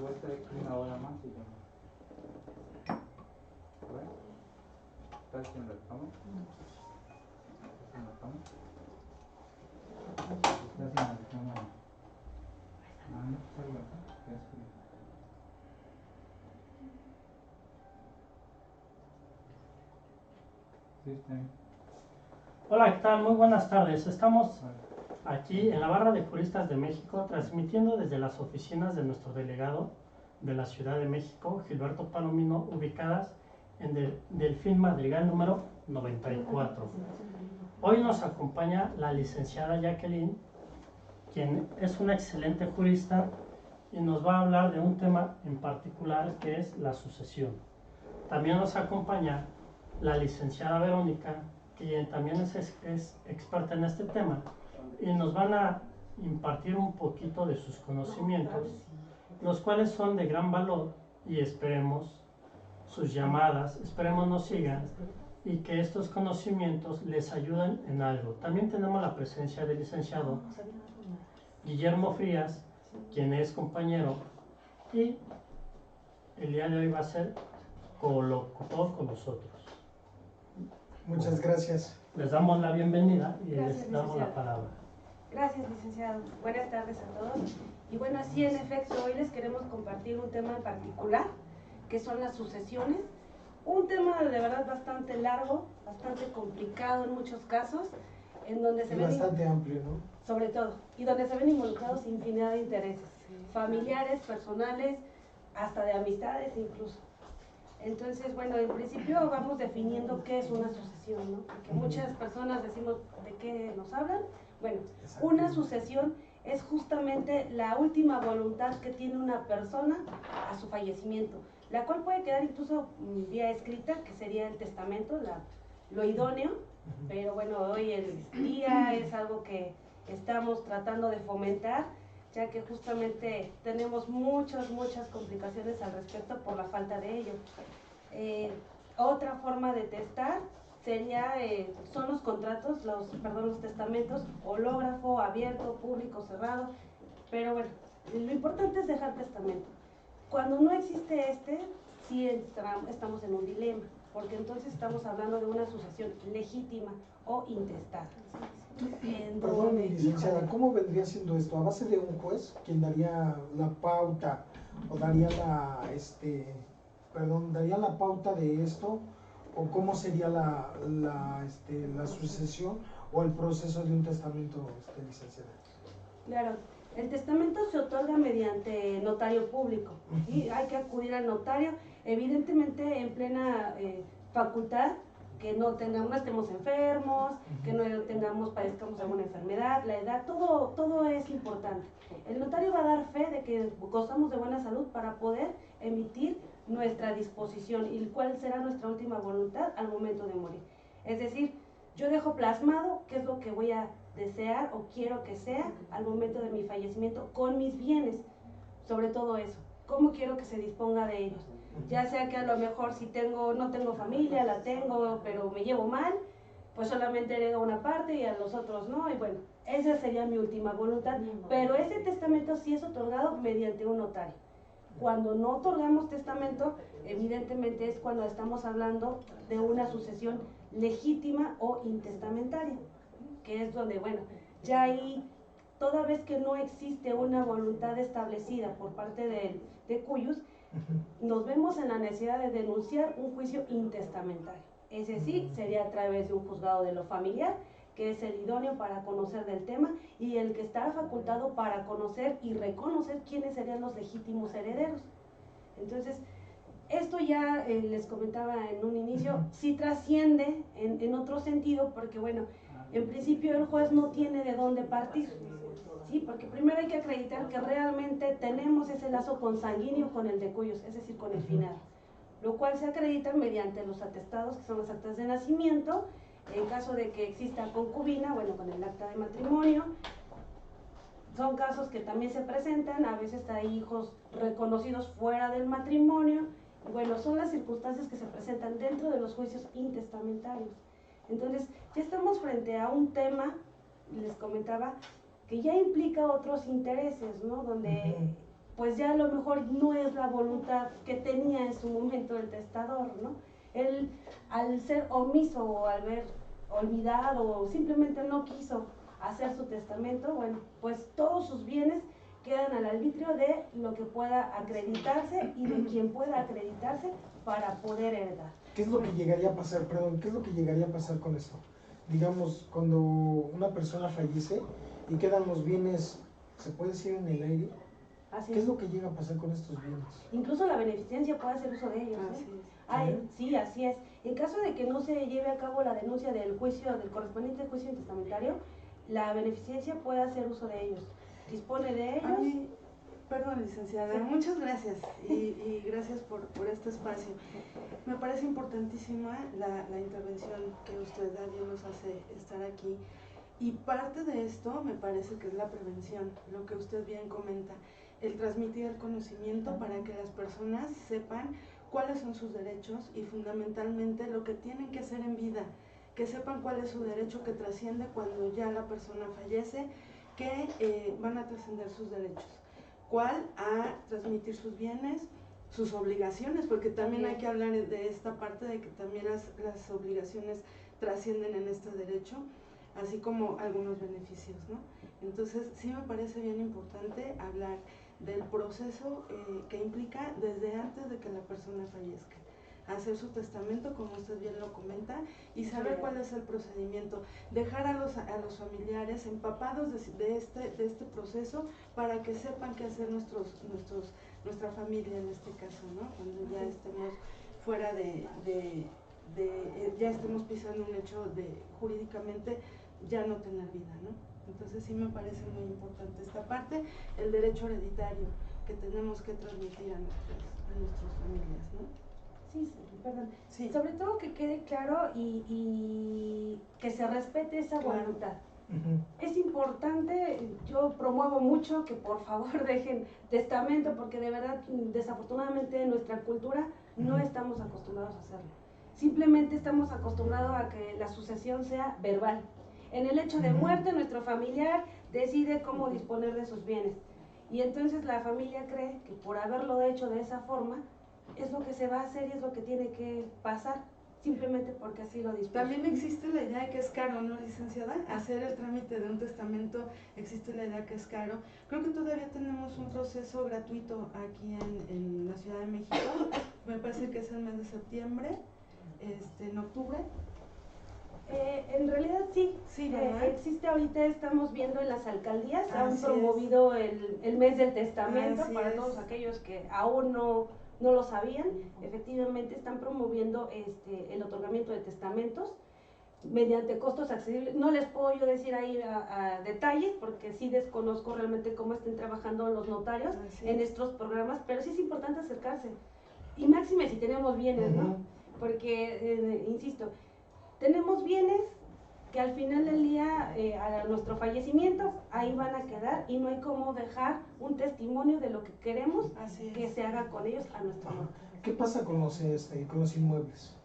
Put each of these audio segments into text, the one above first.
voy a estar aquí una hora más y ya. ¿Ves? ¿Estás haciendo la cama? ¿Estás en la cama? ¿Estás en la cama? Ah, no, salgo acá. Ya estoy. Sí, está bien. Hola, ¿qué tal? Muy buenas tardes. Estamos aquí en la Barra de Juristas de México, transmitiendo desde las oficinas de nuestro delegado de la Ciudad de México, Gilberto Palomino, ubicadas en Delfín Madrigal número 94. Hoy nos acompaña la licenciada Jacqueline, quien es una excelente jurista y nos va a hablar de un tema en particular que es la sucesión. También nos acompaña la licenciada Verónica, quien también es experta en este tema, y nos van a impartir un poquito de sus conocimientos, los cuales son de gran valor, y esperemos sus llamadas, esperemos nos sigan y que estos conocimientos les ayuden en algo. También tenemos la presencia del licenciado Guillermo Frías, quien es compañero, y el día de hoy va a ser colocutor con nosotros. Muchas gracias. Les damos la bienvenida y Gracias, les damos la palabra. Gracias, licenciado. Buenas tardes a todos. Y bueno, sí, en efecto, hoy les queremos compartir un tema en particular, que son las sucesiones. Un tema de verdad bastante largo, bastante complicado en muchos casos, en donde se ven Bastante amplio, ¿no? sobre todo, y donde se ven involucrados infinidad de intereses, familiares, personales, hasta de amistades incluso. Entonces, bueno, en principio vamos definiendo qué es una sucesión, ¿no? Porque muchas personas decimos, ¿de qué nos hablan? Bueno, una sucesión es justamente la última voluntad que tiene una persona a su fallecimiento, la cual puede quedar incluso vía escrita, que sería el testamento, lo idóneo, pero bueno, hoy el día es algo que estamos tratando de fomentar, ya que justamente tenemos muchas complicaciones al respecto por la falta de ello. Otra forma de testar sería, son los contratos, los testamentos, hológrafo, abierto, público, cerrado, pero bueno, lo importante es dejar testamento. Cuando no existe sí estamos en un dilema, porque entonces estamos hablando de una sucesión legítima o intestada. Perdón, licenciada, ¿cómo vendría siendo esto? ¿A base de un juez quien daría la pauta o daría daría la pauta de esto? ¿O cómo sería la sucesión o el proceso de un testamento, licenciada? Claro, el testamento se otorga mediante notario público, ¿sí? Hay que acudir al notario, evidentemente en plena facultad, que no estemos enfermos, que no padezcamos alguna enfermedad, la edad, todo es importante. El notario va a dar fe de que gozamos de buena salud para poder emitir nuestra disposición y cuál será nuestra última voluntad al momento de morir. Es decir, yo dejo plasmado qué es lo que voy a desear o quiero que sea al momento de mi fallecimiento con mis bienes, sobre todo eso, cómo quiero que se disponga de ellos. Ya sea que a lo mejor si no tengo familia, la tengo, pero me llevo mal, pues solamente heredo una parte y a los otros no, y bueno, esa sería mi última voluntad, pero ese testamento sí es otorgado mediante un notario. Cuando no otorgamos testamento, evidentemente es cuando estamos hablando de una sucesión legítima o intestamentaria, que es donde, bueno, ya ahí, toda vez que no existe una voluntad establecida por parte de cuyos, nos vemos en la necesidad de denunciar un juicio intestamentario. Ese sí sería a través de un juzgado de lo familiar, que es el idóneo para conocer del tema y el que está facultado para conocer y reconocer quiénes serían los legítimos herederos. Entonces, esto ya les comentaba en un inicio, sí trasciende en otro sentido, porque bueno, en principio el juez no tiene de dónde partir, ¿sí? Porque primero hay que acreditar que realmente tenemos ese lazo consanguíneo con el de cuyos, es decir, con el finado, lo cual se acredita mediante los atestados, que son las actas de nacimiento, en caso de que exista concubina, bueno, con el acta de matrimonio. Son casos que también se presentan, a veces hay hijos reconocidos fuera del matrimonio, y bueno, son las circunstancias que se presentan dentro de los juicios intestamentarios. Entonces, ya estamos frente a un tema, les comentaba, que ya implica otros intereses, ¿no? Donde pues ya a lo mejor no es la voluntad que tenía en su momento el testador, ¿no? Él, al ser omiso o al ver olvidado o simplemente no quiso hacer su testamento, bueno, pues todos sus bienes quedan al arbitrio de lo que pueda acreditarse y de quien pueda acreditarse para poder heredar. ¿Qué es lo que llegaría a pasar, perdón, qué es lo que llegaría a pasar con esto? Digamos, cuando una persona fallece y quedan los bienes, ¿se puede decir en el aire? Así ¿Qué es lo que llega a pasar con estos bienes? Incluso la beneficencia puede hacer uso de ellos. Así es. Ay, sí, así es. En caso de que no se lleve a cabo la denuncia del juicio, del correspondiente juicio intestamentario, la beneficencia puede hacer uso de ellos. Dispone de ellos. Ay, perdón, licenciada, Sí. muchas gracias y gracias por este espacio. Me parece importantísima la intervención que usted, Darío, nos hace estar aquí. Y parte de esto me parece que es la prevención, lo que usted bien comenta, el transmitir el conocimiento para que las personas sepan cuáles son sus derechos y fundamentalmente lo que tienen que hacer en vida, que sepan cuál es su derecho que trasciende cuando ya la persona fallece, que van a trascender sus derechos, cuál a transmitir sus bienes, sus obligaciones, porque también hay que hablar de esta parte de que también las obligaciones trascienden en este derecho, así como algunos beneficios, ¿no? Entonces sí me parece bien importante hablar del proceso que implica desde antes de que la persona fallezca, hacer su testamento, como usted bien lo comenta, y saber cuál es el procedimiento, dejar a los familiares empapados de este proceso para que sepan qué hacer nuestra familia en este caso, ¿no? Cuando ya estemos fuera ya estemos pisando un hecho de jurídicamente ya no tener vida, ¿no? Entonces sí me parece muy importante esta parte, el derecho hereditario que tenemos que transmitir a nuestras familias, ¿no? Sí, sí, perdón. Sí. Sobre todo que quede claro y que se respete esa Claro. voluntad. Es importante, yo promuevo mucho que por favor dejen testamento porque de verdad, desafortunadamente en nuestra cultura no estamos acostumbrados a hacerlo. Simplemente estamos acostumbrados a que la sucesión sea verbal. En el hecho de muerte, nuestro familiar decide cómo disponer de sus bienes. Y entonces la familia cree que por haberlo hecho de esa forma, es lo que se va a hacer y es lo que tiene que pasar, simplemente porque así lo dispuso. También existe la idea de que es caro, ¿no, licenciada? Hacer el trámite de un testamento, existe la idea que es caro. Creo que todavía tenemos un proceso gratuito aquí en la Ciudad de México. Me parece que es el mes de septiembre, en octubre. En realidad sí, Sí, ¿verdad? existe ahorita, estamos viendo en las alcaldías, han Así promovido el mes del testamento Así para es. todos aquellos que aún no lo sabían. Efectivamente están promoviendo el otorgamiento de testamentos mediante costos accesibles. No les puedo yo decir ahí a detalles porque sí desconozco realmente cómo estén trabajando los notarios Así en es. estos programas, pero sí es importante acercarse. Y máxime si tenemos bienes, ¿no? Porque, insisto, tenemos bienes que al final del día, a nuestro fallecimiento, ahí van a quedar y no hay cómo dejar un testimonio de lo que queremos Así es. que se haga con ellos a nuestra muerte. ¿Qué pasa con los inmuebles?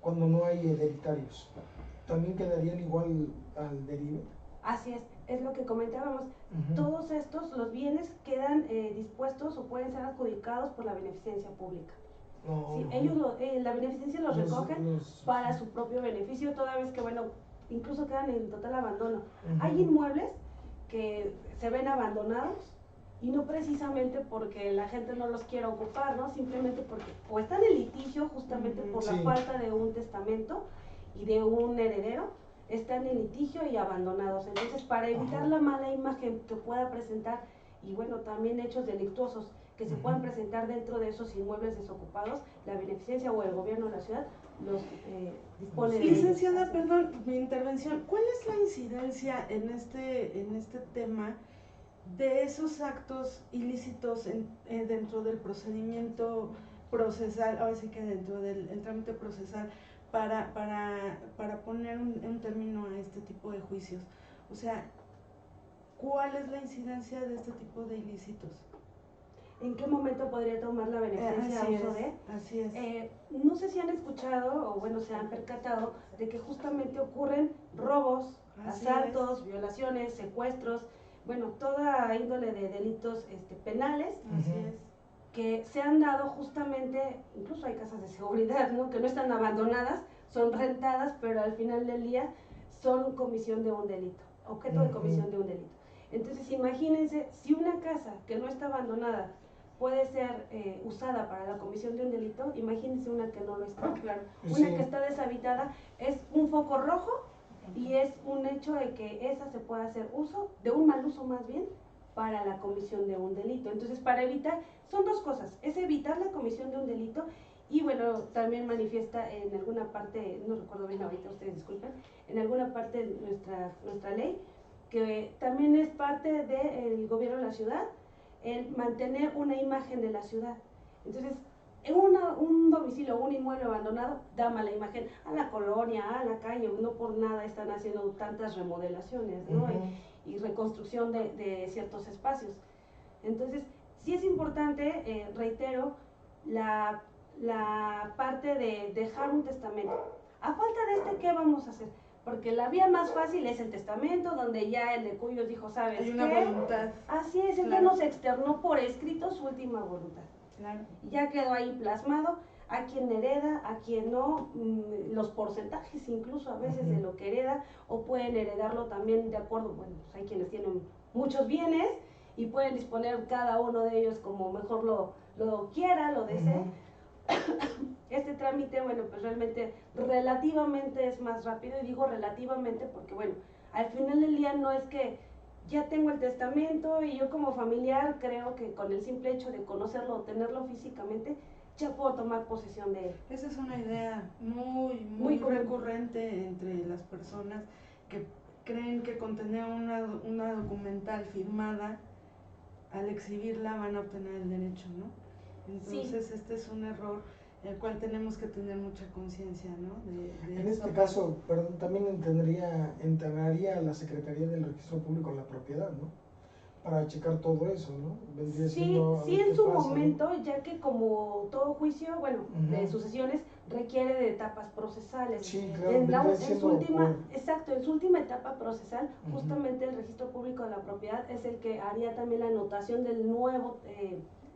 Cuando no hay hereditarios, ¿también quedarían igual al derive? Así es lo que comentábamos. Todos estos, los bienes quedan dispuestos o pueden ser adjudicados por la beneficencia pública. No, Sí, ellos la beneficencia los recogen para su propio beneficio, toda vez que, bueno, incluso quedan en total abandono. Hay inmuebles que se ven abandonados y no precisamente porque la gente no los quiera ocupar, ¿no? Simplemente porque o están en litigio justamente por la Sí. falta de un testamento y de un heredero, están en litigio y abandonados. Entonces, para evitar la mala imagen que pueda presentar y, bueno, también hechos delictuosos que se puedan presentar dentro de esos inmuebles desocupados, la beneficencia o el gobierno de la ciudad los dispone de ellos. Licenciada, perdón, mi intervención. ¿Cuál es la incidencia en este tema de esos actos ilícitos dentro del procedimiento procesal, ahora sí que dentro del trámite procesal, para poner un término a este tipo de juicios? O sea, ¿cuál es la incidencia de este tipo de ilícitos? ¿En qué momento podría tomar la beneficencia a uso de? Así es. No sé si han escuchado o, bueno, se han percatado de que justamente ocurren robos, Así asaltos, violaciones, secuestros, bueno, toda índole de delitos penales, Así es. que se han dado justamente, incluso hay casas de seguridad, ¿no? Que no están abandonadas, son rentadas, pero al final del día son comisión de un delito, objeto de comisión de un delito. Entonces imagínense, si una casa que no está abandonada puede ser usada para la comisión de un delito, imagínense una que no lo está. Claro. Una que está deshabitada es un foco rojo y es un hecho de que esa se puede hacer uso, de un mal uso más bien, para la comisión de un delito. Entonces, para evitar, son dos cosas, es evitar la comisión de un delito y bueno, también manifiesta en alguna parte, no recuerdo bien ahorita, ustedes disculpen, en alguna parte de nuestra ley, que también es parte del gobierno de la ciudad, el mantener una imagen de la ciudad. Entonces, un domicilio, un inmueble abandonado da mala imagen a la colonia, a la calle, no por nada están haciendo tantas remodelaciones, ¿no? Y reconstrucción de ciertos espacios. Entonces, sí es importante, reitero, la parte de dejar un testamento. A falta de ¿qué vamos a hacer? Porque la vía más fácil es el testamento, donde ya el de Cuyos dijo, ¿sabes Hay una qué? voluntad. Así es, él ya Claro. nos externó por escrito su última voluntad. Claro. Ya quedó ahí plasmado a quien hereda, a quien no, los porcentajes incluso a veces de lo que hereda, o pueden heredarlo también de acuerdo, bueno, pues hay quienes tienen muchos bienes y pueden disponer cada uno de ellos como mejor lo quiera, lo desee. Este trámite, bueno, pues realmente relativamente es más rápido, y digo relativamente porque, bueno, al final del día no es que ya tengo el testamento y yo como familiar creo que con el simple hecho de conocerlo o tenerlo físicamente, ya puedo tomar posesión de él. Esa es una idea muy Muy común. recurrente entre las personas que creen que con tener una documental firmada, al exhibirla van a obtener el derecho, ¿no? Entonces este es un error el cual tenemos que tener mucha conciencia, ¿no? En este caso, perdón, también integraría a la Secretaría del Registro Público en la propiedad, ¿no? Para checar todo eso, ¿no? Vendría Sí, siendo a sí ver en qué su pasa, ¿no? momento, ya que como todo juicio, bueno, de Ujú. sucesiones, requiere de etapas procesales. Sí, claro, En vendría su siendo última, exacto, en su última etapa procesal, Ujú. justamente el Registro Público de la Propiedad es el que haría también la anotación del nuevo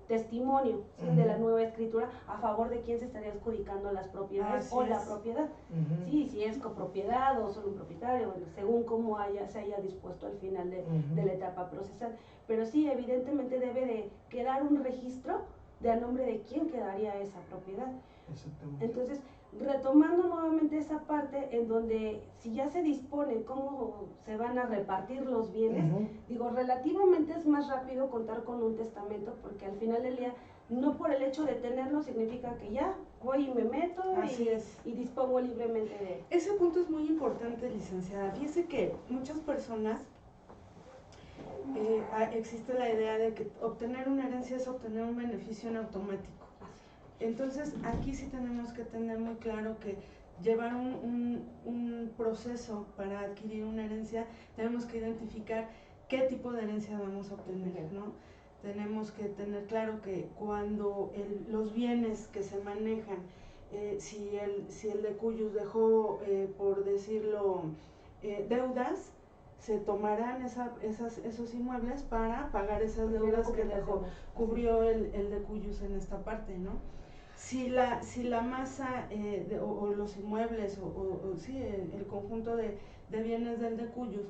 testimonio, ¿sí? Ujú. De la nueva escritura a favor de quién se estaría adjudicando las propiedades Así o la es. propiedad. Ujú. Sí, si es copropiedad o solo un propietario, bueno, según cómo se haya dispuesto al final Ujú. de la etapa procesal. Pero sí, evidentemente debe de quedar un registro de a nombre de quién quedaría esa propiedad. Exactamente. Entonces, retomando nuevamente esa parte en donde si ya se dispone cómo se van a repartir los bienes, Ujú. digo, relativamente es más rápido contar con un testamento, porque al final del día, no por el hecho de tenerlo significa que ya voy y me meto Así es. y dispongo libremente de él. Ese punto es muy importante, licenciada. Fíjese que muchas personas existe la idea de que obtener una herencia es obtener un beneficio en automático. Entonces, aquí sí tenemos que tener muy claro que llevar un proceso para adquirir una herencia, tenemos que identificar qué tipo de herencia vamos a obtener, ¿no? Tenemos que tener claro que cuando los bienes que se manejan, si el de Cuyos dejó, por decirlo, deudas, se tomarán esos inmuebles para pagar esas deudas que dejó, cubrió el de Cuyos en esta parte, ¿no? Si la masa o los inmuebles sí, el conjunto de bienes del de Cuyos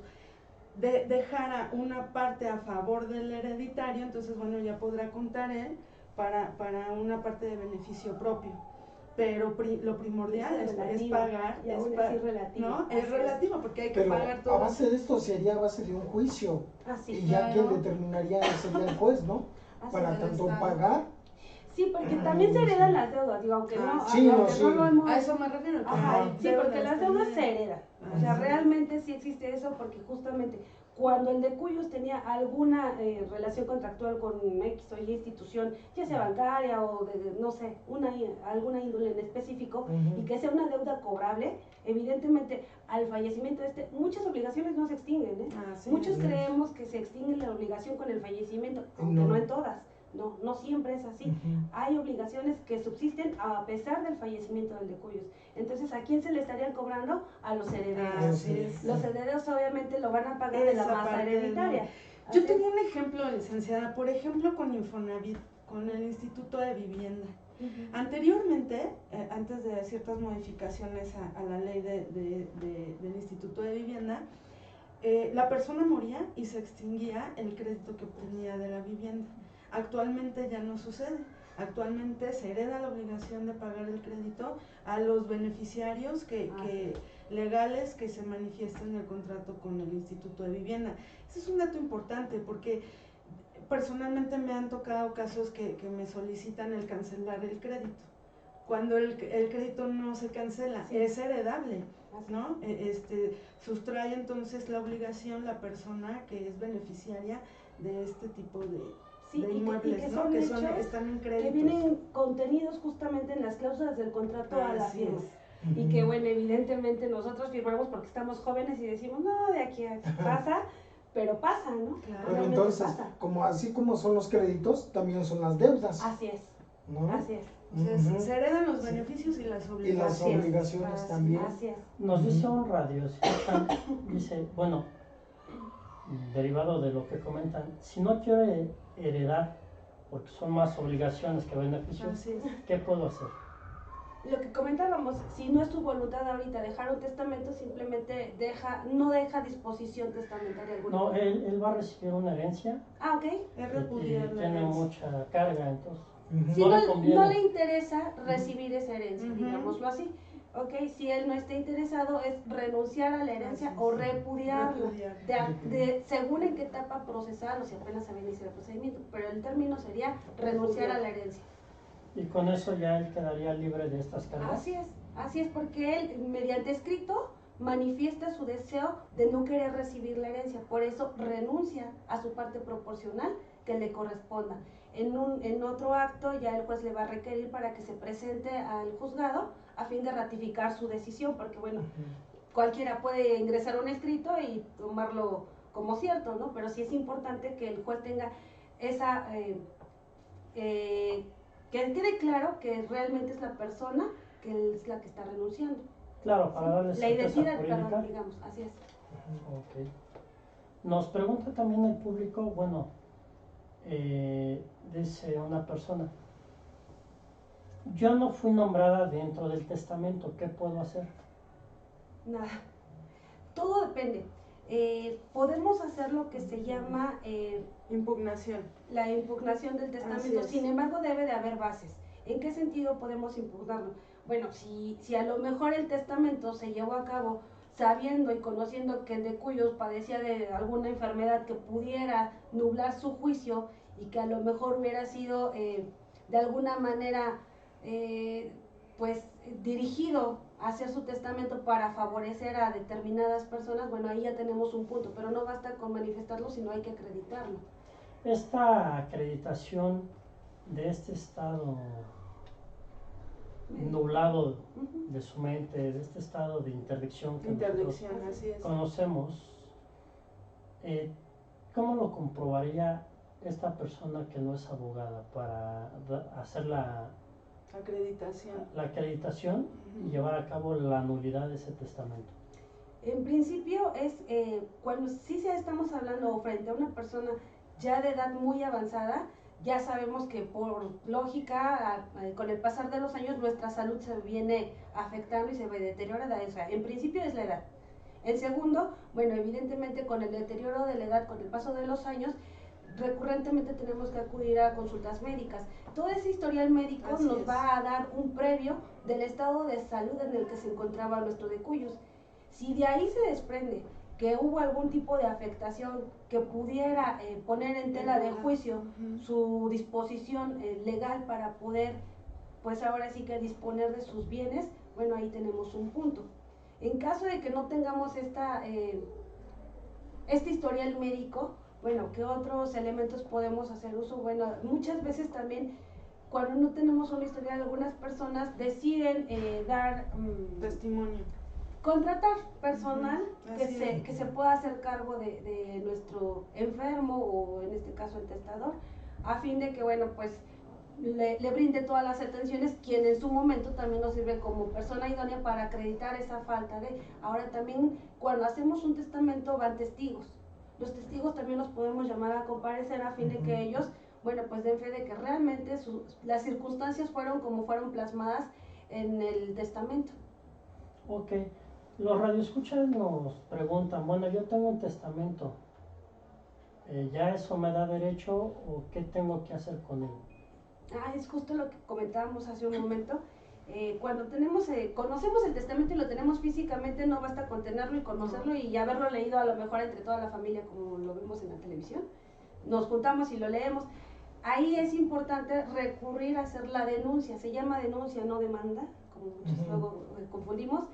dejara una parte a favor del hereditario, entonces bueno, ya podrá contar él para una parte de beneficio propio. Pero lo primordial es pagar, y aún así relativo. ¿no? Es relativo porque hay que Pero pagar todo. a base de esto sería a base de un juicio. Así, Y ya claro. quien determinaría sería el juez, ¿no? así Para es. tanto Estado. pagar. Sí, porque también se heredan las deudas, digo, aunque Sí, aunque no, sí. lo hemos... A eso me refiero. que Ajá, hay sí, porque las deudas también. se heredan. O sea, Ajá. realmente sí existe eso, porque justamente cuando el de Cuyos tenía alguna relación contractual con X o Y institución, ya sea bancaria o de, no sé, alguna índole en específico, Ujú. y que sea una deuda cobrable, evidentemente al fallecimiento muchas obligaciones no se extinguen, ¿eh? Así Muchos es. creemos que se extingue la obligación con el fallecimiento, aunque No. no en todas. No siempre es así. Ujú. Hay obligaciones que subsisten a pesar del fallecimiento del de Cuyos. Entonces, ¿a quién se le estarían cobrando? A los herederos. Así es. Los herederos obviamente lo van a pagar de la Esa masa parte hereditaria. Yo Así tengo un ejemplo, licenciada, por ejemplo con Infonavit, con el Instituto de Vivienda. es. Anteriormente, antes de ciertas modificaciones a la ley del Instituto de Vivienda, la persona moría y se extinguía el crédito que obtenía de la vivienda. Actualmente ya no sucede. Actualmente se hereda la obligación de pagar el crédito a los beneficiarios legales que se manifiestan en el contrato con el Instituto de Vivienda. Ese es un dato importante porque personalmente me han tocado casos que me solicitan el cancelar el crédito. Cuando el crédito no se cancela, Sí. es heredable, ¿no? Sustrae entonces la obligación la persona que es beneficiaria de este tipo de inmuebles, que ¿no? son Que hechos están en que créditos. vienen contenidos justamente en las cláusulas del contrato a la Así firma. es. Y que bueno, evidentemente nosotros firmamos porque estamos jóvenes y decimos, no, de aquí a aquí pasa, pero pasa, ¿no? Claro. Pero Realmente entonces, pasa. así como son los créditos, también son las deudas, Así es, ¿no? así es, Ujú. Se heredan los Sí. beneficios y las Y obligaciones. las Así es. obligaciones Así también. así es. Nos dice un radio, dice, bueno, derivado de lo que comentan, si no quiero heredar, porque son más obligaciones que beneficios, Así es. ¿qué puedo hacer? Lo que comentábamos, si no es tu voluntad ahorita dejar un testamento, simplemente no deja disposición testamentaria alguna. No, él va a recibir una herencia Ah, ok. Es y repudiar la tiene herencia. mucha carga, entonces Ujú. Si no no, le conviene. no le interesa recibir esa herencia, Ujú. digámoslo así. Ok, si él no está interesado es renunciar a la herencia Así o es. repudiarla, Repudiar. según en qué etapa procesal o si apenas había iniciado el procedimiento, pero el término sería renunciar a la herencia. y con eso ya él quedaría libre de estas cargas. Así es porque él mediante escrito manifiesta su deseo de no querer recibir la herencia, por eso renuncia a su parte proporcional que le corresponda. En otro acto ya el juez le va a requerir para que se presente al juzgado a fin de ratificar su decisión, porque bueno, cualquiera puede ingresar un escrito y tomarlo como cierto, ¿no? Pero sí es importante que el juez tenga esa, que quede claro que realmente es la persona que es la que está renunciando. Claro, para darle La certeza identidad, jurídica. perdón, digamos, así es. Ok. Nos pregunta también el público, bueno, dice una persona, yo no fui nombrada dentro del testamento, ¿qué puedo hacer? Nada. Todo depende. Podemos hacer lo que se llama Impugnación. la impugnación del testamento, es. sin embargo debe de haber bases. ¿En qué sentido podemos impugnarlo? Bueno, si a lo mejor el testamento se llevó a cabo sabiendo y conociendo que el de Cuyos padecía de alguna enfermedad que pudiera nublar su juicio y que a lo mejor hubiera sido de alguna manera pues dirigido a hacer su testamento para favorecer a determinadas personas, bueno, ahí ya tenemos un punto, pero no basta con manifestarlo, sino hay que acreditarlo. Esta acreditación de este estado nublado de su mente, de este estado de interdicción que Interdicción, así es. conocemos, ¿cómo lo comprobaría esta persona que no es abogada para hacer la acreditación y llevar a cabo la nulidad de ese testamento? En principio es cuando sí estamos hablando frente a una persona ya de edad muy avanzada, ya sabemos que por lógica, con el pasar de los años, nuestra salud se viene afectando y se ve deteriorada. O sea, en principio es la edad. En segundo, bueno, evidentemente con el deterioro de la edad, con el paso de los años, recurrentemente tenemos que acudir a consultas médicas. Todo ese historial médico Así nos es. va a dar un previo del estado de salud en el que se encontraba nuestro de Cuyos. Si de ahí se desprende que hubo algún tipo de afectación que pudiera poner en tela de juicio su disposición legal para poder, pues ahora sí que disponer de sus bienes, bueno, ahí tenemos un punto. En caso de que no tengamos este historial médico, bueno, ¿qué otros elementos podemos hacer uso? Bueno, muchas veces también cuando no tenemos un historial, algunas personas deciden dar Testimonio. contratar personal Así es. que se pueda hacer cargo de nuestro enfermo o en este caso el testador, a fin de que, bueno, pues le brinde todas las atenciones, quien en su momento también nos sirve como persona idónea para acreditar esa falta de. Ahora también cuando hacemos un testamento van testigos. los testigos también los podemos llamar a comparecer a fin de que ellos, bueno, pues den fe de que realmente las circunstancias fueron como fueron plasmadas en el testamento. Ok, los radioescuchas nos preguntan, bueno, yo tengo un testamento, ¿ya eso me da derecho o qué tengo que hacer con él? Es justo lo que comentábamos hace un momento. Cuando conocemos el testamento y lo tenemos físicamente, no basta con tenerlo y conocerlo y haberlo leído a lo mejor entre toda la familia como lo vemos en la televisión. Nos juntamos y lo leemos. Ahí es importante recurrir a hacer la denuncia, se llama denuncia, no demanda, como muchos luego confundimos.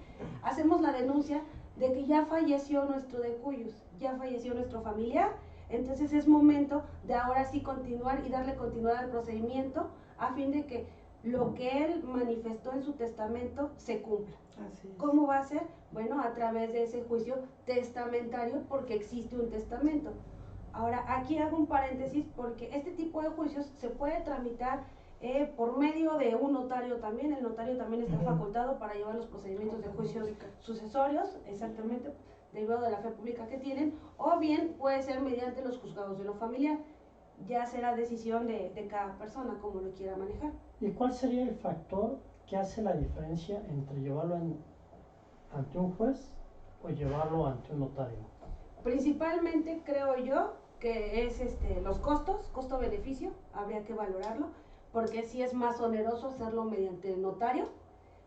Hacemos la denuncia de que ya falleció nuestro decuyus, ya falleció nuestro familiar, entonces es momento de ahora sí continuar y darle continuidad al procedimiento a fin de que lo que él manifestó en su testamento se cumpla. Así es. ¿Cómo va a ser? Bueno, a través de ese juicio testamentario, porque existe un testamento. Ahora, aquí hago un paréntesis porque este tipo de juicios se puede tramitar por medio de un notario también. El notario también está facultado para llevar los procedimientos de juicios sucesorios, exactamente, derivado de la fe pública que tienen, o bien puede ser mediante los juzgados de lo familiar. Ya será decisión de cada persona como lo quiera manejar. ¿Y cuál sería el factor que hace la diferencia entre llevarlo ante un juez o llevarlo ante un notario? Principalmente creo yo que es los costos, costo-beneficio, habría que valorarlo, porque sí es más oneroso hacerlo mediante notario,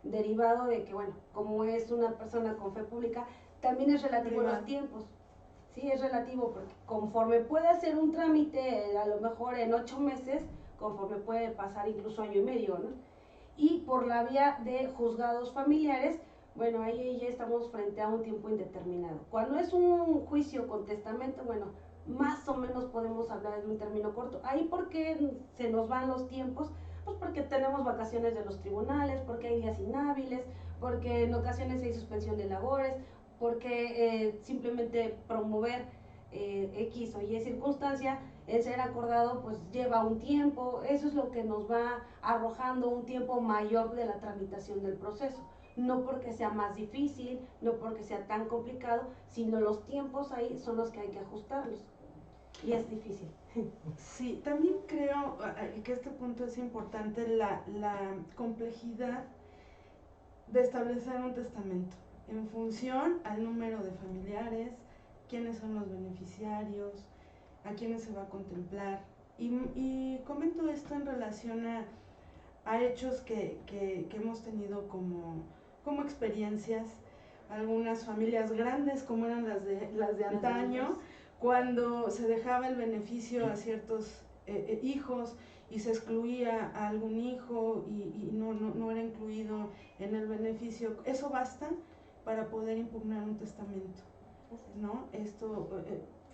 derivado de que, bueno, como es una persona con fe pública, también es relativo a los tiempos. Sí, es relativo, porque conforme puede hacer un trámite, a lo mejor en 8 meses, conforme puede pasar incluso año y medio, ¿no? Y por la vía de juzgados familiares, bueno, ahí ya estamos frente a un tiempo indeterminado. Cuando es un juicio con testamento, bueno, más o menos podemos hablar de un término corto. Ahí, ¿por qué se nos van los tiempos? Pues porque tenemos vacaciones de los tribunales, porque hay días inhábiles, porque en ocasiones hay suspensión de labores, porque simplemente promover X o Y circunstancia, el ser acordado pues lleva un tiempo. Eso es lo que nos va arrojando un tiempo mayor de la tramitación del proceso. No porque sea más difícil, no porque sea tan complicado, sino los tiempos ahí son los que hay que ajustarlos. Y es difícil. Sí, también creo que este punto es importante, la complejidad de establecer un testamento en función al número de familiares, quiénes son los beneficiarios, a quiénes se va a contemplar. Y comento esto en relación a hechos que hemos tenido como experiencias, algunas familias grandes como eran las de antaño, cuando se dejaba el beneficio a ciertos hijos y se excluía a algún hijo y no era incluido en el beneficio. Eso basta para poder impugnar un testamento, ¿no? Esto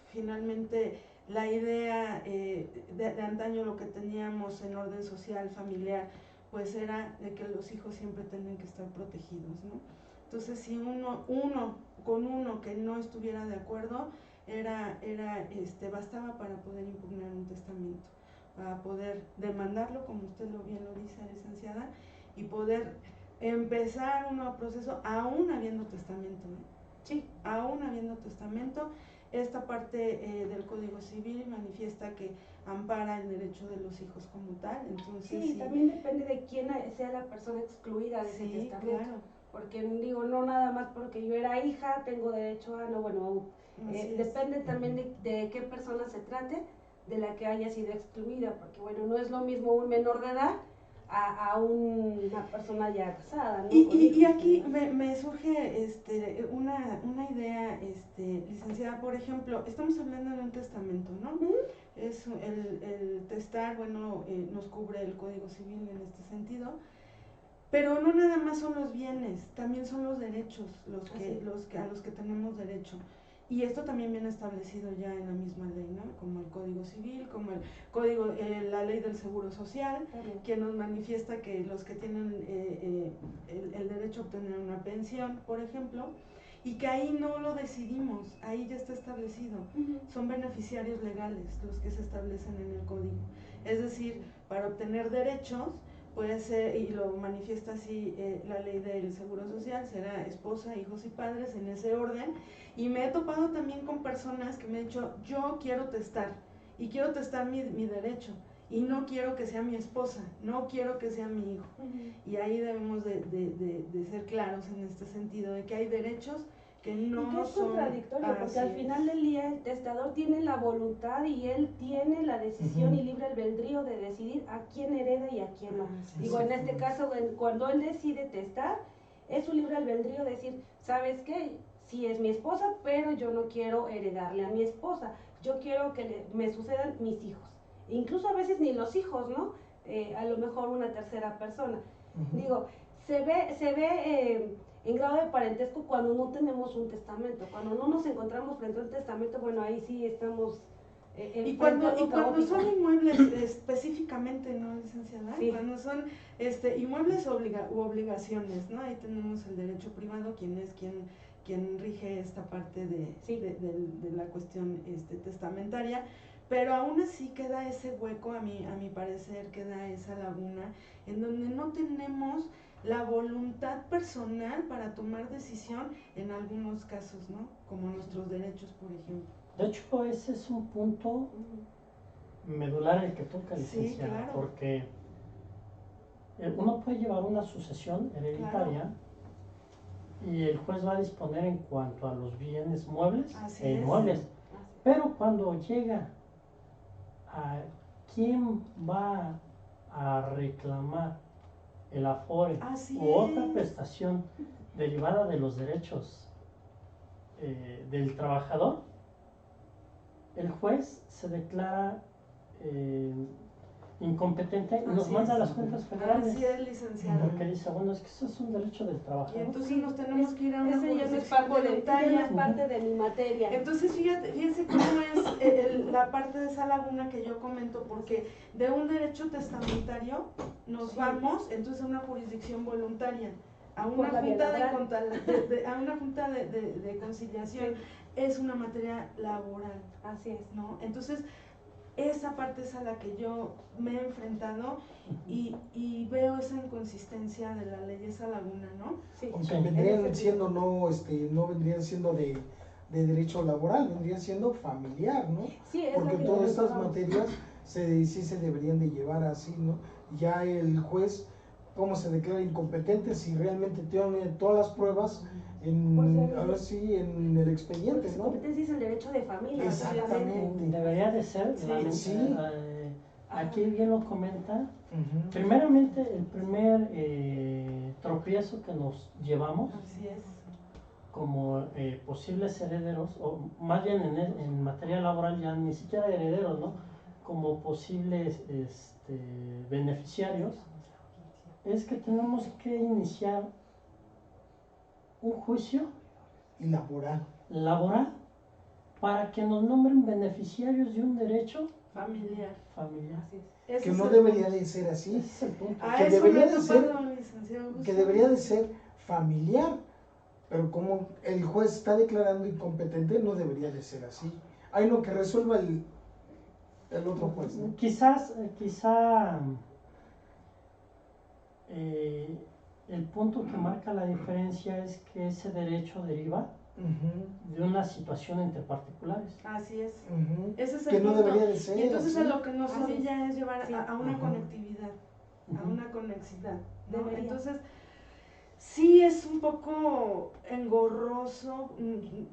finalmente la idea de antaño, lo que teníamos en orden social, familiar, pues era de que los hijos siempre tenían que estar protegidos, ¿no? Entonces, si uno que no estuviera de acuerdo, bastaba para poder impugnar un testamento, para poder demandarlo, como usted bien lo dice, licenciada, y poder empezar un nuevo proceso aún habiendo testamento, ¿no? Sí, aún habiendo testamento. Esta parte del Código Civil manifiesta que ampara el derecho de los hijos como tal, entonces sí, también depende de quién sea la persona excluida de ese testamento. Claro. Porque digo, no nada más porque yo era hija tengo derecho a, no, bueno, depende también de qué persona se trate, de la que haya sido excluida, porque bueno, no es lo mismo un menor de edad a una persona ya casada, ¿no? Y aquí me surge una idea, licenciada, por ejemplo, estamos hablando de un testamento, ¿no? Es el testar, bueno, nos cubre el Código Civil en este sentido, pero no nada más son los bienes, también son los derechos a los que tenemos derecho. Y esto también viene establecido ya en la misma ley, ¿no? Como el Código Civil, como el Código, la Ley del Seguro Social, que nos manifiesta que los que tienen el derecho a obtener una pensión, por ejemplo, y que ahí no lo decidimos, ahí ya está establecido. Son beneficiarios legales los que se establecen en el Código. Es decir, para obtener derechos, puede ser, y lo manifiesta así la ley del Seguro Social, será esposa, hijos y padres en ese orden. Y me he topado también con personas que me han dicho, yo quiero testar, y quiero testar mi derecho, y no quiero que sea mi esposa, no quiero que sea mi hijo. Y ahí debemos de ser claros en este sentido, de que hay derechos que no y que es son contradictorio, porque al es. final del día el testador tiene la voluntad y él tiene la decisión y libre albedrío de decidir a quién hereda y a quién no. Digo, en este caso, cuando él decide testar, es su libre albedrío decir, ¿sabes qué? Sí es mi esposa, pero yo no quiero heredarle a mi esposa, yo quiero que me sucedan mis hijos. Incluso a veces ni los hijos, ¿no? A lo mejor una tercera persona. Digo, se ve en grado de parentesco cuando no tenemos un testamento, cuando no nos encontramos frente a un testamento, bueno, ahí sí estamos y cuando son inmuebles específicamente, ¿no, licenciada? Sí. Cuando son inmuebles u obligaciones, ¿no? Ahí tenemos el derecho privado, quien rige esta parte de la cuestión testamentaria, pero aún así queda ese hueco, a mi parecer, queda esa laguna en donde no tenemos la voluntad personal para tomar decisión en algunos casos, ¿no? Como nuestros derechos, por ejemplo. De hecho, ese es un punto medular el que toca, licenciada, claro. porque uno puede llevar una sucesión hereditaria y el juez va a disponer en cuanto a los bienes muebles e inmuebles, pero cuando llega a quién va a reclamar el afore u otra prestación derivada de los derechos del trabajador, el juez se declara incompetente y nos manda a las cuentas federales. Así es, licenciado. Porque dice, bueno, es que eso es un derecho del trabajador. Y entonces nos tenemos que ir a una jurisdicción voluntaria. No es parte de mi materia. Entonces, fíjense cómo es la parte de esa laguna que yo comento, porque de un derecho testamentario nos vamos entonces a una jurisdicción voluntaria, a una junta de conciliación. Es una materia laboral. Así es. ¿No? Entonces, esa parte es a la que yo me he enfrentado y veo esa inconsistencia de la ley, esa laguna, ¿no? Sí. Aunque vendrían siendo no vendrían siendo de derecho laboral, vendrían siendo familiar, ¿no? Sí, es porque todas estas materias sí se deberían de llevar así, ¿no? Ya el juez, ¿cómo se declara incompetente si realmente tiene todas las pruebas en el expediente, ¿no? Competencia es el derecho de familia. Exactamente. Debería de ser. Sí. Aquí bien lo comenta. Primeramente, el primer tropiezo que nos llevamos como posibles herederos, o más bien en materia laboral ya ni siquiera herederos, ¿no? Como posibles beneficiarios, es que tenemos que iniciar un juicio laboral para que nos nombren beneficiarios de un derecho familiar. Que no debería de ser así. Ese es el punto. Que debería de ser familiar, pero como el juez está declarando incompetente, no debería de ser así. Hay lo que resuelva el otro juez, ¿no? Quizá el punto que marca la diferencia es que ese derecho deriva de una situación entre particulares. Así es. Ese es el que punto. No debería de ser. Y entonces a lo que nos orilla es llevar a una conectividad, a una conexidad, ¿no? Entonces, sí es un poco engorroso,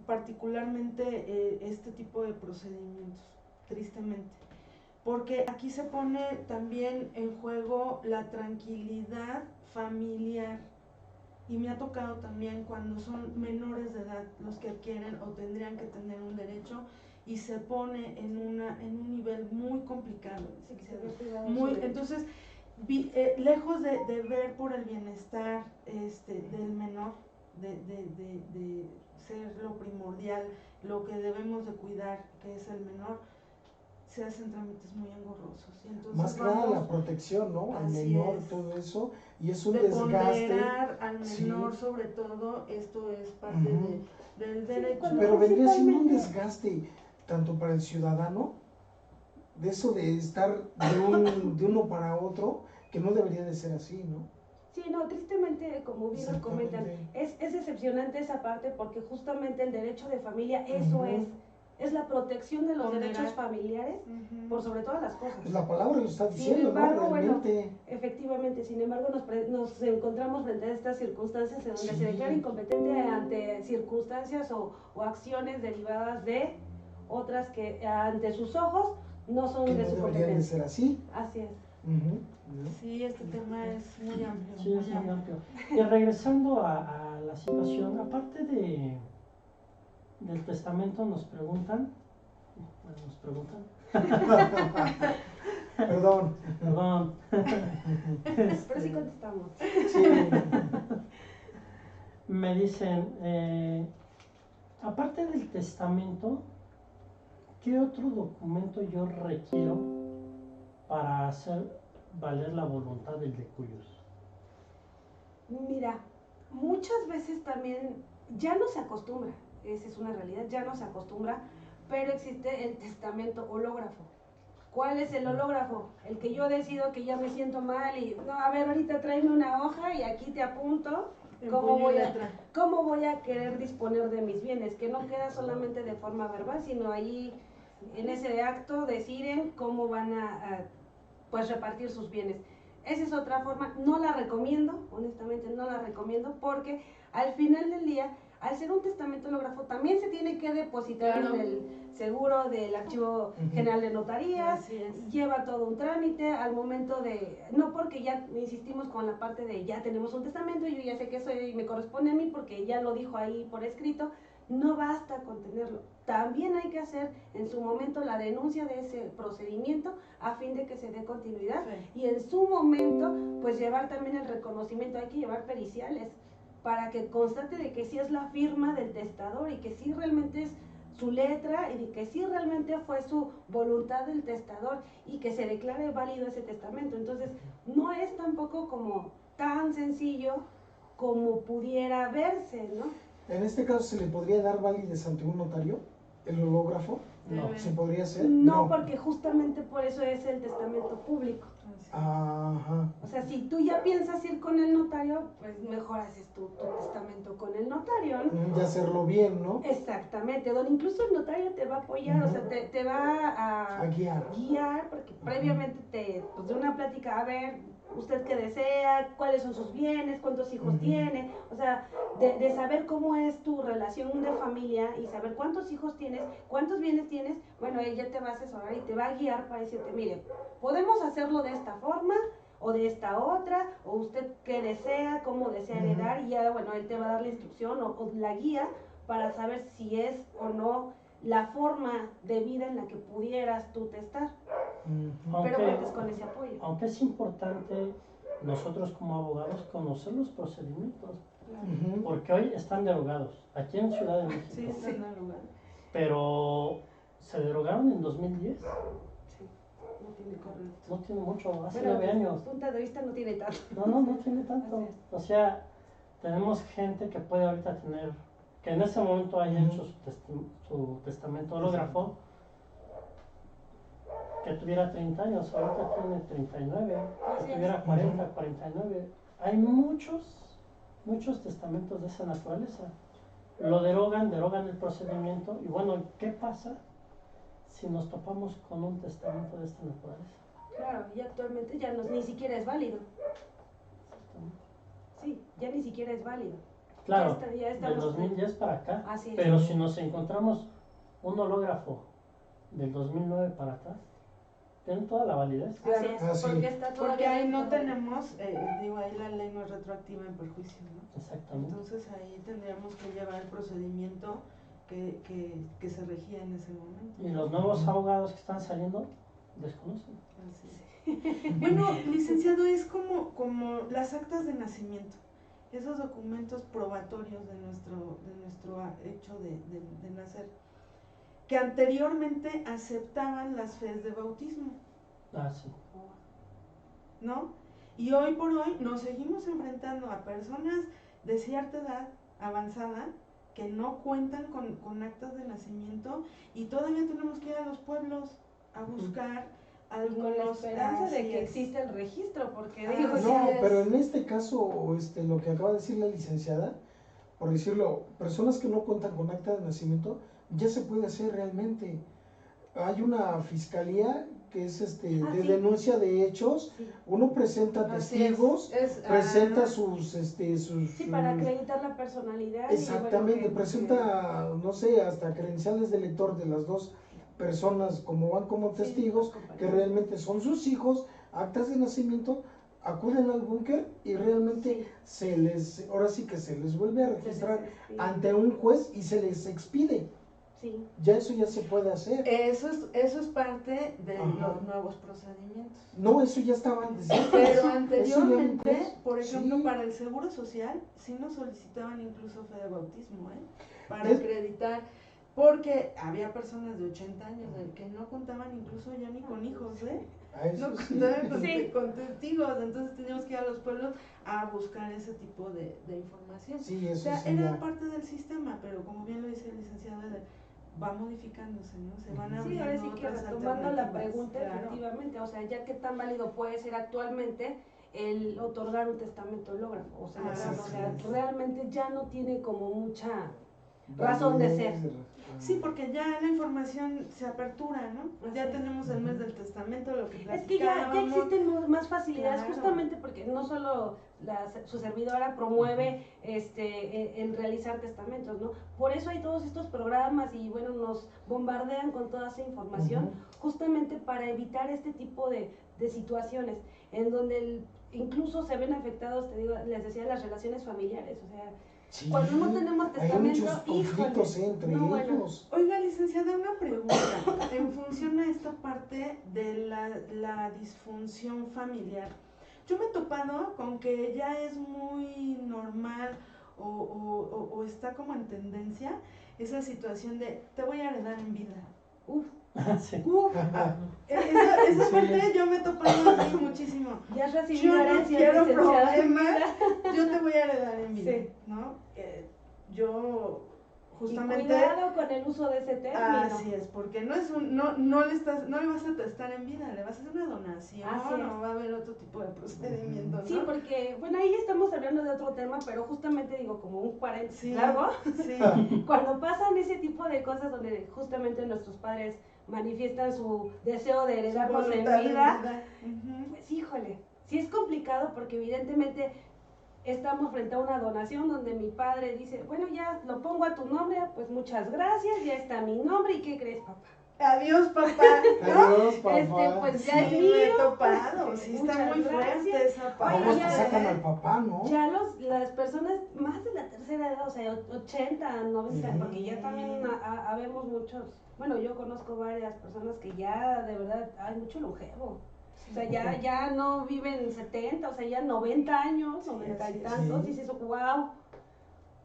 particularmente este tipo de procedimientos, tristemente. Porque aquí se pone también en juego la tranquilidad familiar. Y me ha tocado también cuando son menores de edad los que adquieren o tendrían que tener un derecho y se pone en un nivel muy complicado. Entonces, lejos de ver por el bienestar del menor, de ser lo primordial, lo que debemos de cuidar, que es el menor, se hacen trámites muy engorrosos. Y entonces más que nada la protección, ¿no? Al menor, todo eso, y es un desgaste. Ponderar al menor, sobre todo, esto es parte del derecho. Pero vendría siendo un desgaste tanto para el ciudadano, de eso de estar de uno para otro, que no debería de ser así, ¿no? Sí, no, tristemente, como bien lo comentan, Exactamente. es decepcionante esa parte porque justamente el derecho de familia, eso Ujú. es la protección de los Ponderar. derechos familiares Ujú. por sobre todas las cosas. Pues la palabra lo está Sin diciendo, embargo, ¿no? bueno, Realmente. efectivamente, sin embargo, nos encontramos frente a estas circunstancias en donde Sí. se declara incompetente ante circunstancias o acciones derivadas de otras que ante sus ojos no son Que de no su deberían de competencia. ser así. Así es. Ujú, ¿no? Sí, este tema es muy amplio. Sí, es muy amplio. Y regresando a la situación, aparte del testamento nos preguntan, Perdón. perdón, Pero sí contestamos. Sí. me dicen, aparte del testamento, ¿qué otro documento yo requiero para hacer valer la voluntad del de cuyos? Mira, muchas veces también ya no se acostumbra, esa es una realidad, ya no se acostumbra, pero existe el testamento hológrafo. ¿Cuál es el hológrafo? El que yo decido que ya me siento mal y, no, a ver, ahorita tráeme una hoja y aquí te apunto cómo voy a querer disponer de mis bienes, que no queda solamente de forma verbal, sino ahí en ese acto deciden cómo van a pues repartir sus bienes. Esa es otra forma, no la recomiendo, honestamente no la recomiendo, porque al final del día, al ser un testamento hológrafo, también se tiene que depositar Claro. en el seguro del Archivo General de Notarías, Así es. lleva todo un trámite al momento de, no porque ya insistimos con la parte de ya tenemos un testamento, yo ya sé que eso me corresponde a mí porque ya lo dijo ahí por escrito, no basta con tenerlo. También hay que hacer en su momento la denuncia de ese procedimiento a fin de que se dé continuidad Sí. y en su momento pues llevar también el reconocimiento, hay que llevar periciales para que constate de que sí es la firma del testador y que sí realmente es su letra y de que sí realmente fue su voluntad del testador y que se declare válido ese testamento. Entonces no es tampoco como tan sencillo como pudiera verse, ¿no? En este caso, ¿se le podría dar validez ante un notario? ¿El hológrafo? No. ¿Se podría hacer? No, porque justamente por eso es el testamento público. Ajá. O sea, si tú ya piensas ir con el notario, pues mejor haces tu testamento con el notario, ¿no? Y hacerlo bien, ¿no? Exactamente, donde incluso el notario te va a apoyar, o sea, te va A guiar. guiar, porque previamente pues de una plática, a ver, usted qué desea, cuáles son sus bienes, cuántos hijos tiene, o sea, de saber cómo es tu relación de familia y saber cuántos hijos tienes, cuántos bienes tienes, bueno, ella te va a asesorar y te va a guiar para decirte, mire, podemos hacerlo de esta forma o de esta otra, o usted qué desea, cómo desea heredar, y ya, bueno, él te va a dar la instrucción o la guía para saber si es o no la forma de vida en la que pudieras tú testar, pero cuentes con ese apoyo. Aunque es importante nosotros como abogados conocer los procedimientos, porque hoy están derogados, aquí en Ciudad de México, Sí, está en el lugar. pero se derogaron en 2010, Sí, no tiene correcto. no tiene mucho, hace Pero 9 desde mi años. punto de vista no tiene tanto. No tiene tanto. Así O sea, tenemos gente que puede ahorita tener, que en ese momento haya hecho su testamento hológrafo, que tuviera 30 años, ahorita tiene 39, Así que es. tuviera 40, 49. Hay muchos testamentos de esa naturaleza. Lo derogan el procedimiento y bueno, ¿qué pasa si nos topamos con un testamento de esta naturaleza? Claro, y actualmente ya ni siquiera es válido. Sí, ya ni siquiera es válido. Claro, Ya del estamos 2010 para acá, Así es. pero si nos encontramos un hológrafo del 2009 para atrás, tienen toda la validez. Así es, Ah, sí. porque está todavía Porque ahí no dentro de- tenemos, digo, ahí la ley no es retroactiva en perjuicio, ¿no? Exactamente. Entonces ahí tendríamos que llevar el procedimiento que se regía en ese momento. Y los nuevos abogados que están saliendo desconocen. Así es. Bueno, licenciado, es como las actas de nacimiento, esos documentos probatorios de nuestro hecho de nacer, que anteriormente aceptaban las fes de bautismo, Ah, sí. ¿no? Y hoy por hoy nos seguimos enfrentando a personas de cierta edad avanzada que no cuentan con actas de nacimiento y todavía tenemos que ir a los pueblos a buscar Y con la algunos, esperanza de así que es. exista el registro, porque Ah, digo, sí. No, es. pero en este caso, lo que acaba de decir la licenciada, por decirlo, personas que no cuentan con acta de nacimiento, ya se puede hacer realmente. Hay una fiscalía que es Ah, de sí. denuncia de hechos, sí. uno presenta Así es, testigos, es, presenta ajá. sus Sí, para acreditar la personalidad. exactamente, y bueno, presenta, no sé, hasta credenciales de lector de las dos personas como van como Sí, testigos, los compañeros. que realmente son sus hijos, actas de nacimiento, acuden al búnker y realmente ahora sí que se les vuelve a registrar ante un juez y se les expide. Sí. Ya eso ya se puede hacer. Eso es parte de Ajá. los nuevos procedimientos. No, eso ya estaba antes. Pero Eso anteriormente, ya antes, por ejemplo, sí. para el Seguro Social, sí nos solicitaban incluso fe de bautismo, para Es- acreditar, porque había personas de 80 años que no contaban incluso ya ni con hijos, A eso no sí. contaban con, Sí. con testigos, entonces teníamos que ir a los pueblos a buscar ese tipo de información. Sí, O eso sea, sí. era ya. parte del sistema, pero como bien lo dice el licenciado, va modificándose, ¿no? Se van Sí, Sí, abriendo ahora sí que otras retomando la alternativas. pregunta, Claro. efectivamente, o sea, ya qué tan válido puede ser actualmente el otorgar un testamento hológrafo, o sea, Ah, o sea, sí. realmente ya no tiene como mucha razón de ser. Sí, porque ya la información se apertura, ¿no? Así Ya es. tenemos el mes del testamento, lo que Es que ya platicábamos. existen más facilidades Claro. justamente porque no solo su servidora promueve el realizar testamentos, ¿no? Por eso hay todos estos programas y bueno, nos bombardean con toda esa información justamente para evitar este tipo de situaciones en donde incluso se ven afectados, te digo, les decía, las relaciones familiares, o sea, Sí, cuando no tenemos hay testamento, muchos conflictos híjole, entre no, bueno. ellos. Oiga, licenciada, una pregunta. En función a esta parte de la disfunción familiar, yo me he topado con que ya es muy normal o está como en tendencia esa situación de te voy a heredar en vida. Uf, Sí. Esa Sí. parte yo me he topado así muchísimo. ya has recibido Yo no herencia, quiero licenciada. problemas, yo te voy a heredar en vida, Sí. ¿no? Yo Y justamente... cuidado con el uso de ese término. Así es, porque no le vas a testar en vida, le vas a hacer una donación, Así es. o va a haber otro tipo de procedimiento, ¿no? Sí, porque, bueno, ahí estamos hablando de otro tema, pero justamente digo, como un paréntesis Sí. largo, Sí, cuando pasan ese tipo de cosas donde justamente nuestros padres manifiestan su deseo de heredarnos en voluntad de vida, vida. Ujú. pues híjole, sí es complicado porque evidentemente estamos frente a una donación donde mi padre dice, bueno, ya lo pongo a tu nombre, pues muchas gracias, ya está mi nombre, ¿y qué crees, papá? Adiós, papá, ¿no? Adiós, papá. Pues Sí, ya es me he mío. topado, sí está Muchas muy gracias. fuerte esa ¿A parte. poco Oye, te ya, sacan al papá, no? Ya las personas más de la tercera edad, o sea, 80, 90, Ujú. porque ya también habemos muchos, bueno, yo conozco varias personas que ya de verdad hay mucho longevo. O sea, ya no viven 70, o sea, ya 90 años, Sí, 90 y así es. tantos, Sí. y dices, wow.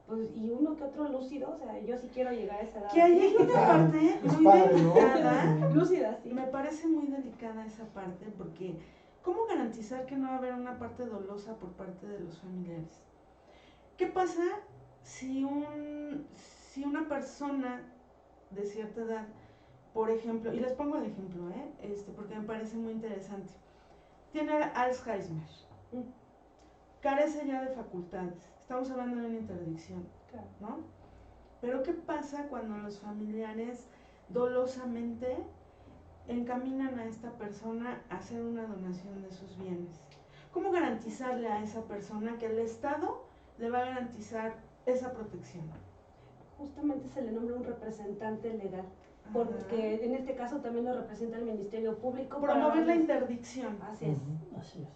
Pues, y uno que otro lúcido, o sea, yo sí quiero llegar a esa edad. Que ahí hay una parte Es muy padre, ¿no? delicada. Lúcida, sí. Me parece muy delicada esa parte porque ¿cómo garantizar que no va a haber una parte dolosa por parte de los familiares? ¿Qué pasa si una persona de cierta edad, por ejemplo, y les pongo el ejemplo, porque me parece muy interesante, tiene Alzheimer, carece ya de facultades, estamos hablando de una interdicción, Claro. ¿no? Pero ¿qué pasa cuando los familiares dolosamente encaminan a esta persona a hacer una donación de sus bienes? ¿Cómo garantizarle a esa persona que el Estado le va a garantizar esa protección? Justamente se le nombra un representante legal, Ajá. porque en este caso también lo representa el Ministerio Público. Promover la darles- interdicción. Así es. Ujú. Así es.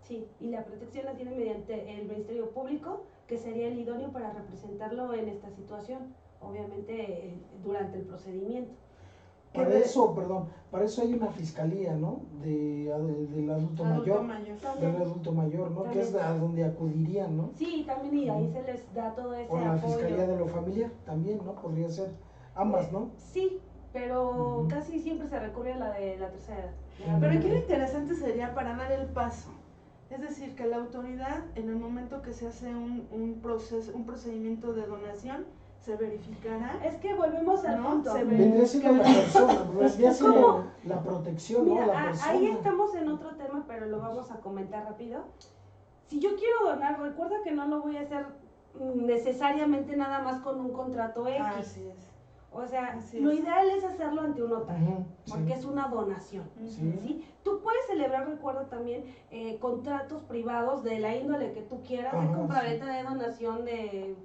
Sí, y la protección la tiene mediante el Ministerio Público, que sería el idóneo para representarlo en esta situación, obviamente durante el procedimiento. Para eso, perdón, para eso hay una fiscalía, ¿no? Del adulto mayor. Del adulto mayor, ¿no? Que es a donde acudirían, ¿no? Sí, también y ahí se les da todo ese O la apoyo. fiscalía de lo familiar, también, ¿no? Podría ser ambas, ¿no? Sí, pero Ujú. casi siempre se recurre a la de la tercera edad. Pero aquí lo interesante sería para dar el paso. Es decir, que la autoridad, en el momento que se hace un procedimiento de donación, se verificara. Es que volvemos al No, punto. se ve. Vendría siendo la persona, vendría siendo ¿Cómo? la protección, ¿no? Mira, La persona. ahí estamos en otro tema, pero lo vamos a comentar rápido. Si yo quiero donar, recuerda que no lo voy a hacer necesariamente nada más con un contrato X. Así es. O sea, Así lo es. ideal es hacerlo ante un notario, Ujú, sí. porque es una donación. Sí. ¿Sí? Tú puedes celebrar, recuerda también, contratos privados de la índole que tú quieras, de Ajá, compraventa, de donación, de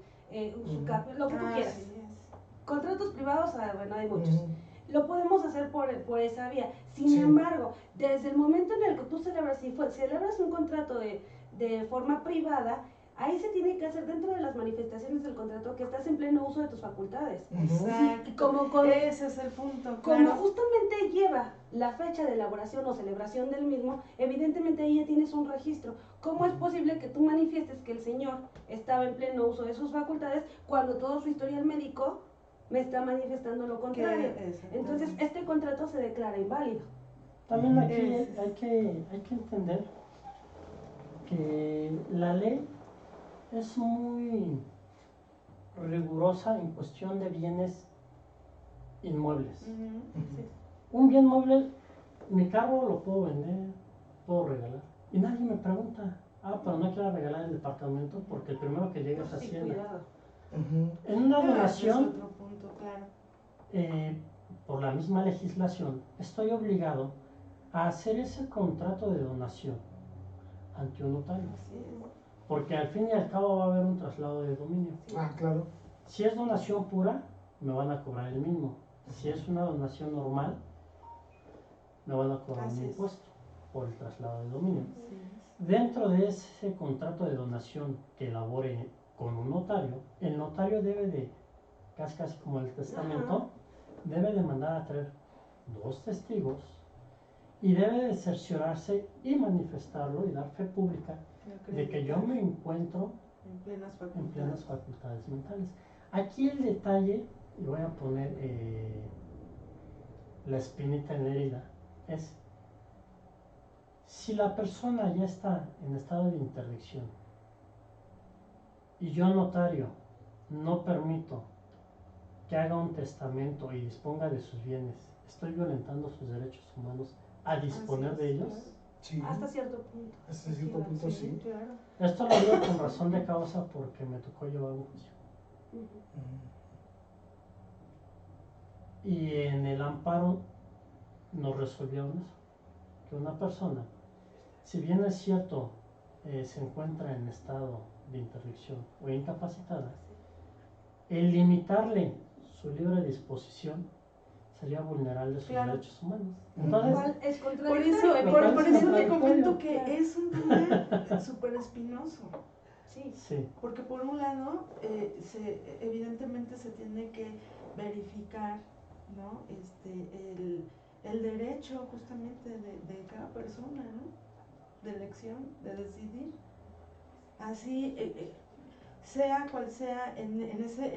usucapión, lo que tú quieras. Así es. Contratos privados, bueno, hay muchos. Ujú. Lo podemos hacer por esa vía. Sin Sí. embargo, desde el momento en el que tú celebras, celebras un contrato de forma privada, ahí se tiene que hacer dentro de las manifestaciones del contrato que estás en pleno uso de tus facultades. Ujú. Exacto. Como Ese es el punto. como Claro. justamente lleva la fecha de elaboración o celebración del mismo, evidentemente ahí ya tienes un registro. ¿Cómo es posible que tú manifiestes que el señor estaba en pleno uso de sus facultades cuando todo su historial médico me está manifestando lo contrario? Exactamente. Entonces, este contrato se declara inválido. También aquí Es- hay que entender que la ley es muy rigurosa en cuestión de bienes inmuebles. Ujú. Un bien mueble, mi carro lo puedo vender, puedo regalar. Y nadie me pregunta, pero no quiero regalar el departamento porque el primero que llega es Sí, Hacienda. cuidado. Ujú. En una Ese es donación, otro punto, claro. por la misma legislación, estoy obligado a hacer ese contrato de donación ante un notario. Así es. Porque al fin y al cabo va a haber un traslado de dominio. Ah, claro. Si es donación pura, me van a cobrar el mínimo. Si es una donación normal, me van a cobrar un Así es. impuesto por el traslado de dominio. Así es. Dentro de ese contrato de donación que elabore con un notario, el notario debe de, casi como el testamento, debe de mandar a traer 2 testigos y debe de cerciorarse y manifestarlo y dar fe pública de que yo me encuentro En plenas en facultades. plenas facultades mentales. Aquí el detalle, y voy a poner la espinita en la herida, es si la persona ya está en estado de interdicción y yo notario no permito que haga un testamento y disponga de sus bienes, estoy violentando sus derechos humanos a disponer Así de es, ellos. claro. Sí. Hasta cierto punto. Hasta cierto punto sí. Claro. Esto lo digo con razón de causa porque me tocó llevar un juicio. Ujú. Ujú. Y en el amparo nos resolvieron eso, que una persona, si bien es cierto, se encuentra en estado de interdicción o incapacitada, el limitarle su libre disposición sería vulnerable sus Claro. derechos humanos. Ujú. Entonces, Igual es Por contradictorio. eso, Lo por, cual por es eso te contradictorio. comento que Claro. es un tema súper espinoso. Sí. sí, Porque por un lado, evidentemente se tiene que verificar, ¿no? El derecho justamente de cada persona, ¿no? De elección, de decidir. Así, sea cual sea, en ese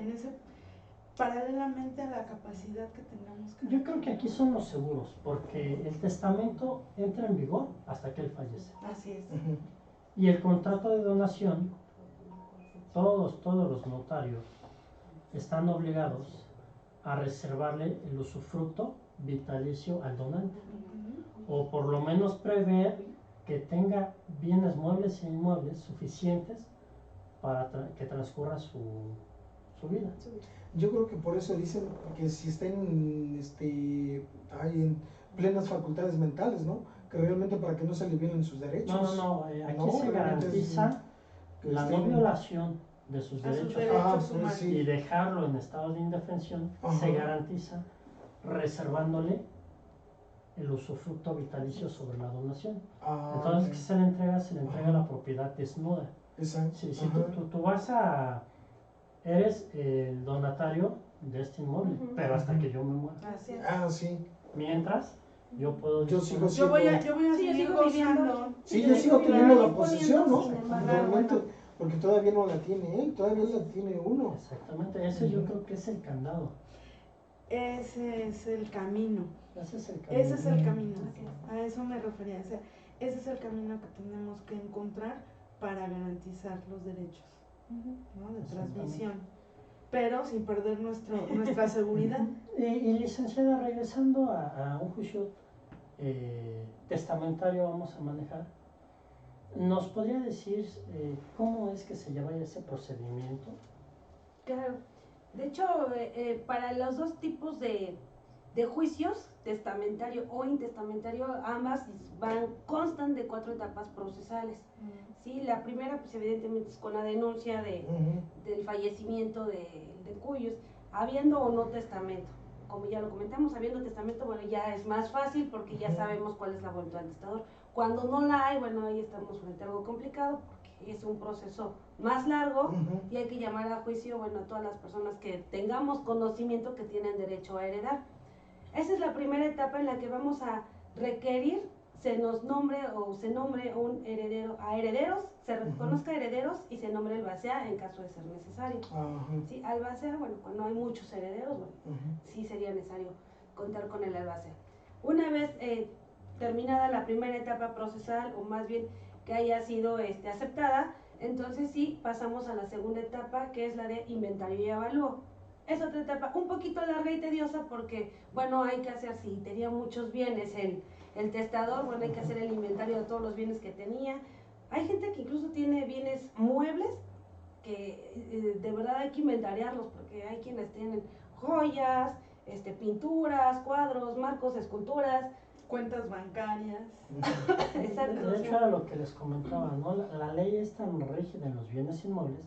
paralelamente a la capacidad que tengamos que. yo creo que aquí son los seguros, porque el testamento entra en vigor hasta que él fallece. Así es. Ujú. Y el contrato de donación, todos los notarios están obligados a reservarle el usufructo vitalicio al donante, Ujú. o por lo menos prever que tenga bienes muebles e inmuebles suficientes para que transcurra su vida. Yo creo que por eso dicen que si está en plenas facultades mentales, ¿no? Que realmente para que no se le violen sus derechos. No, aquí No, se realmente garantiza que la no estén- violación de sus A sus derechos derechos Ah, pues humanos. sí. y dejarlo en estado de indefensión Ajá. se garantiza reservándole el usufructo vitalicio sobre la donación. Ah, Entonces, ok. ¿qué se le entrega Ajá. la propiedad desnuda. Exacto. Si Ajá. tú vas eres el donatario de este inmueble, Ujú. pero hasta Ujú. que yo me muera. Así es. Ah, sí. Mientras, yo puedo Yo disponer. sigo Yo voy a Sí, yo seguir sigo viviendo. gozando. Sí, yo yo sigo sigo teniendo la viviendo, posesión, ¿no? sin embargo, Realmente, bueno. porque todavía no la tiene él, todavía la tiene uno. Exactamente, ese yo Ujú. creo que es el candado. Ese es el camino. Ese es el camino. Ese es el Ujú. camino. Así es. A eso me refería. O sea, ese es el camino que tenemos que encontrar para garantizar los derechos, ¿no? De Exactamente. transmisión. pero sin perder nuestra seguridad. Y licenciada, regresando a un juicio testamentario vamos a manejar, ¿nos podría decir cómo es que se lleva ese procedimiento? Claro. De hecho, para los dos tipos de juicios, testamentario o intestamentario, ambas constan de 4 etapas procesales. ¿Sí? La primera, pues evidentemente es con la denuncia del fallecimiento de cuyos, habiendo o no testamento. Como ya lo comentamos, habiendo testamento, bueno, ya es más fácil porque ya sabemos cuál es la voluntad del testador. Cuando no la hay, bueno, ahí estamos frente a algo complicado porque es un proceso más largo y hay que llamar a juicio, bueno, a todas las personas que tengamos conocimiento que tienen derecho a heredar. Esa es la primera etapa en la que vamos a requerir se nos nombre o se nombre un heredero a herederos, se reconozca herederos y se nombre albacea en caso de ser necesario. Sí, albacea, bueno, cuando hay muchos herederos, bueno, sí sería necesario contar con el albacea. Una vez terminada la primera etapa procesal, o más bien que haya sido aceptada, entonces sí pasamos a la segunda etapa, que es la de inventario y avalúo. Es otra etapa un poquito larga y tediosa porque, bueno, hay que hacer, si tenía muchos bienes el testador, bueno, hay que hacer el inventario de todos los bienes que tenía. Hay gente que incluso tiene bienes muebles que de verdad hay que inventariarlos porque hay quienes tienen joyas, pinturas, cuadros, marcos, esculturas, cuentas bancarias. Exacto. De hecho, era lo que les comentaba, ¿no? La ley es tan rígida en los bienes inmuebles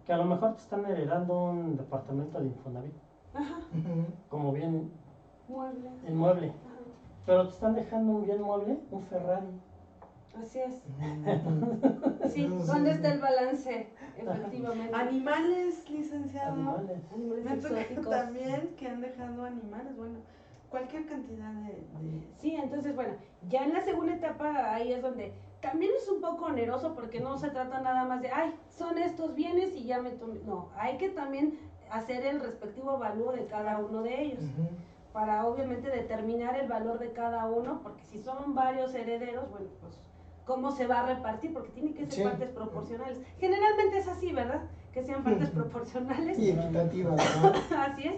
que a lo mejor te están heredando un departamento de Infonavit, como bien inmueble, pero te están dejando un bien mueble, un Ferrari. Así es. Sí, ¿dónde está el balance? Efectivamente. Animales, licenciado. Animales. Me toca Exóticos. también que han dejado animales, bueno, cualquier cantidad de... Sí, entonces, bueno, ya en la segunda etapa ahí es donde también es un poco oneroso porque no se trata nada más de, ay, son estos bienes y ya me tomé. No, hay que también hacer el respectivo avalúo de cada uno de ellos. Para obviamente determinar el valor de cada uno, porque si son varios herederos, bueno, pues cómo se va a repartir, porque tiene que ser partes proporcionales. Generalmente es así, ¿verdad? Que sean partes proporcionales. Y equitativas, ¿no? Así es.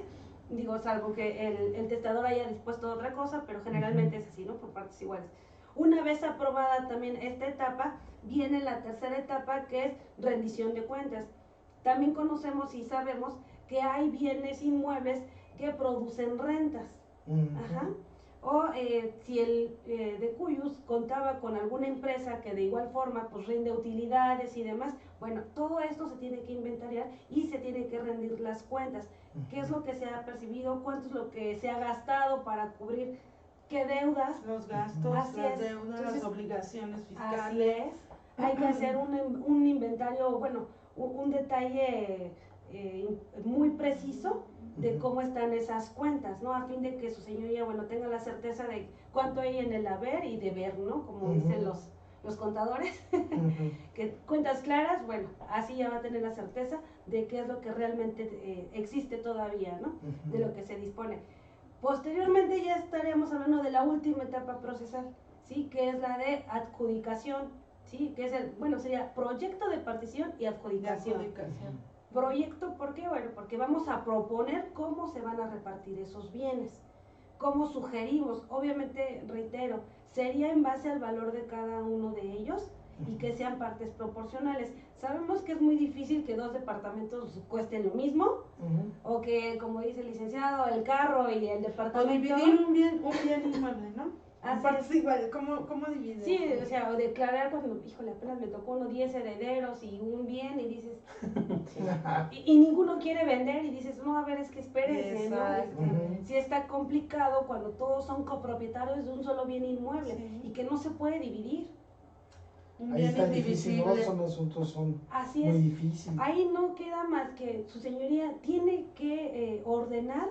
Digo, salvo que el testador haya dispuesto otra cosa, pero generalmente es así, ¿no? Por partes iguales. Una vez aprobada también esta etapa, viene la tercera etapa, que es rendición de cuentas. También conocemos y sabemos que hay bienes inmuebles que producen rentas. O si el de cuyos contaba con alguna empresa que de igual forma pues rinde utilidades y demás, bueno, todo esto se tiene que inventariar y se tiene que rendir las cuentas. ¿Qué es lo que se ha percibido? ¿Cuánto es lo que se ha gastado para cubrir qué deudas? Los gastos, Así las es. deudas, Entonces, las obligaciones fiscales. Así es. Hay que hacer un inventario, bueno, un detalle muy preciso de cómo están esas cuentas, ¿no? A fin de que su señoría, bueno, tenga la certeza de cuánto hay en el haber y deber, ¿no? Como dicen los contadores, que cuentas claras, bueno, así ya va a tener la certeza de qué es lo que realmente existe todavía, ¿no? De lo que se dispone. Posteriormente ya estaríamos hablando de la última etapa procesal, ¿sí? Que es la de adjudicación, ¿sí? Que es sería proyecto de partición y adjudicación. Proyecto, ¿por qué? Bueno, porque vamos a proponer cómo se van a repartir esos bienes, cómo sugerimos, obviamente, reitero, sería en base al valor de cada uno de ellos y que sean partes proporcionales. Sabemos que es muy difícil que 2 departamentos cuesten lo mismo, o que, como dice el licenciado, el carro y el O departamento... dividir un bien inmueble, ¿no? Así partes es. iguales, ¿cómo dividir? Sí, o sea, o declarar cuando, híjole, apenas me tocó 10 herederos y un bien y dices, y ninguno quiere vender y dices, no, a ver, es que espérese, ¿no? Sí está complicado cuando todos son copropietarios de un solo bien inmueble y que no se puede dividir. Un Ahí bien está difícil, ¿no? indivisible. Son asuntos Así muy es. difíciles. Ahí no queda más que su señoría tiene que ordenar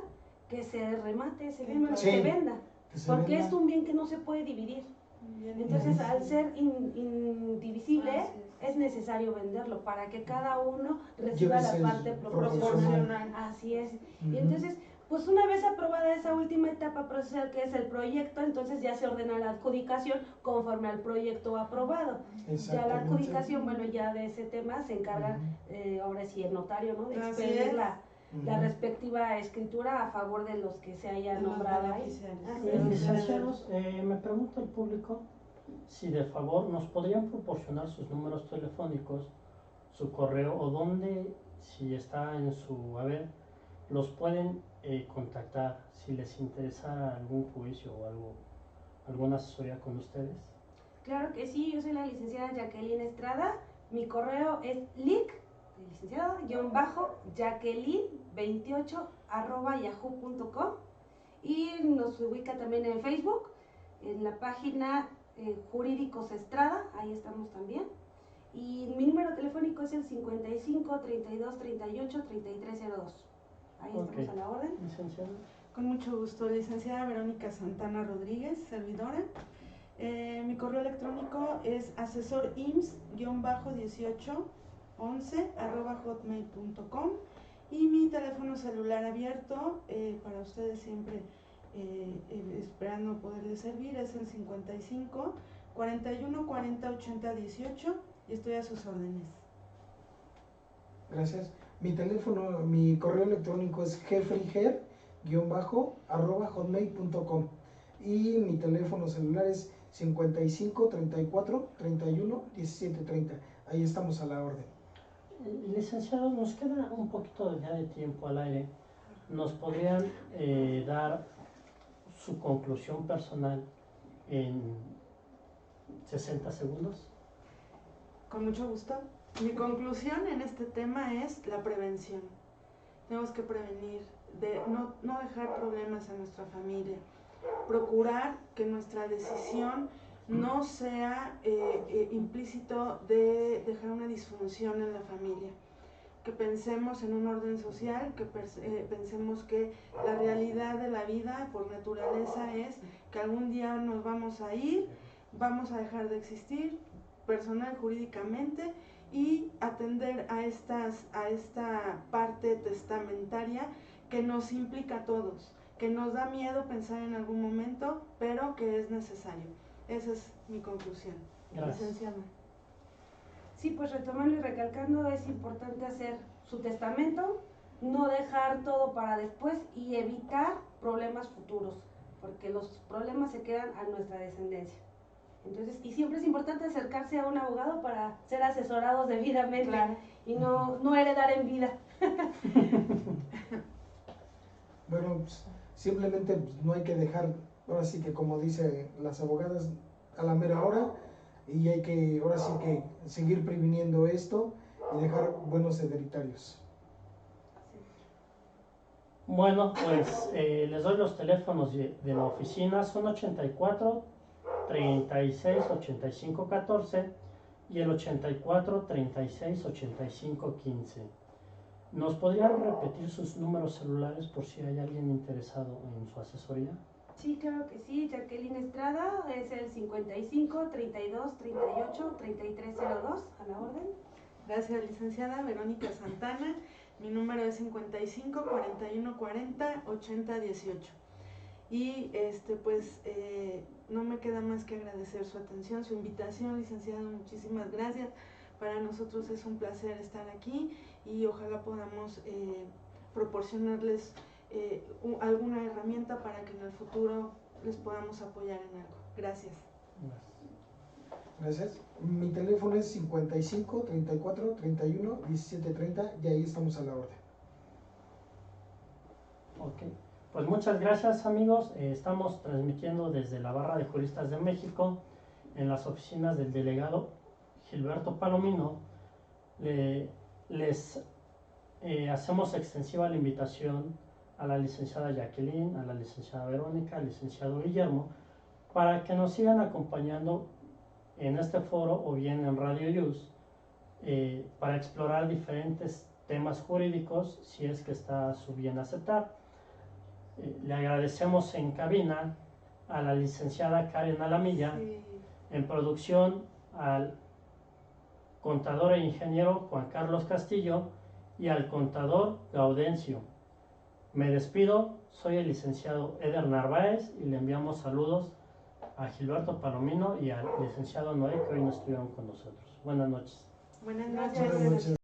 que se remate ese bien, que se venda. Porque es un bien que no se puede dividir. Entonces, al ser indivisible, es necesario venderlo para que cada uno reciba la parte proporcional. Así es. Y entonces, pues una vez aprobada esa última etapa procesal, que es el proyecto, entonces ya se ordena la adjudicación conforme al proyecto aprobado. Ya la adjudicación, bueno, ya de ese tema se encarga, ahora sí, el notario, ¿no? De expedir la Ujú. respectiva escritura a favor de los que se hayan nombrado ahí. Así es. Licenciados, me pregunta el público si de favor nos podrían proporcionar sus números telefónicos, su correo o dónde, si está en su haber, los pueden contactar si les interesa algún juicio o algo, alguna asesoría con ustedes. Claro que sí, yo soy la licenciada Jacqueline Estrada. Mi correo es lic-jacqueline28@yahoo.com y nos ubica también en Facebook, en la página Jurídicos Estrada, ahí estamos también. Y mi número telefónico es el 55 32 38 3302. Ahí Ok. estamos a la orden. Licenciado. Con mucho gusto, licenciada Verónica Santana Rodríguez, servidora. Mi correo electrónico es asesorims-1811@hotmail.com y mi teléfono celular abierto para ustedes siempre esperando poderles servir es el 55 41 40 80 18 y estoy a sus órdenes. Gracias. Mi correo electrónico es jeffreyher_@hotmail.com y mi teléfono celular es 55 34 31 17 30. Ahí estamos a la orden. Licenciado, nos queda un poquito ya de tiempo al aire. ¿Nos podrían dar su conclusión personal en 60 segundos? Con mucho gusto. Mi conclusión en este tema es la prevención. Tenemos que prevenir, de no dejar problemas a nuestra familia, procurar que nuestra decisión no sea implícito de dejar una disfunción en la familia, que pensemos en un orden social, que pensemos que la realidad de la vida por naturaleza es que algún día nos vamos a ir, vamos a dejar de existir personal jurídicamente y atender a esta parte testamentaria que nos implica a todos, que nos da miedo pensar en algún momento, pero que es necesario. Esa es mi conclusión. Gracias. Licenciada. Sí, pues retomando y recalcando, es importante hacer su testamento, no dejar todo para después y evitar problemas futuros, porque los problemas se quedan a nuestra descendencia. Entonces, y siempre es importante acercarse a un abogado para ser asesorados debidamente, Claro. y no heredar en vida. Bueno, pues, simplemente pues, no hay que dejar, ahora sí que como dicen las abogadas, a la mera hora, y hay que, ahora sí que seguir previniendo esto y dejar buenos hereditarios. Bueno, pues les doy los teléfonos de la oficina, son 84 36 85 14 y el 84 36 85 15. ¿Nos podrían repetir sus números celulares por si hay alguien interesado en su asesoría? Sí, claro que sí. Jacqueline Estrada es el 55 32 38 3302, a la orden. Gracias, licenciada Verónica Santana. Mi número es 55 41 40 80 18. Y pues no me queda más que agradecer su atención, su invitación, licenciada, muchísimas gracias. Para nosotros es un placer estar aquí y ojalá podamos proporcionarles alguna herramienta para que en el futuro les podamos apoyar en algo. Gracias. Gracias. Mi teléfono es 55 34 31 17 30 y ahí estamos a la orden. Ok, pues muchas gracias amigos. Estamos transmitiendo desde la Barra de Juristas de México en las oficinas del delegado Gilberto Palomino. Les hacemos extensiva la invitación a la licenciada Jacqueline, a la licenciada Verónica, al licenciado Guillermo, para que nos sigan acompañando en este foro o bien en Radio Yus para explorar diferentes temas jurídicos si es que está a su bien aceptar. Le agradecemos en cabina a la licenciada Karen Alamilla, Sí. en producción al contador e ingeniero Juan Carlos Castillo y al contador Gaudencio. Me despido, soy el licenciado Eder Narváez y le enviamos saludos a Gilberto Palomino y al licenciado Noé, que hoy no estuvieron con nosotros. Buenas noches. Buenas Gracias. noches. Buenas noches.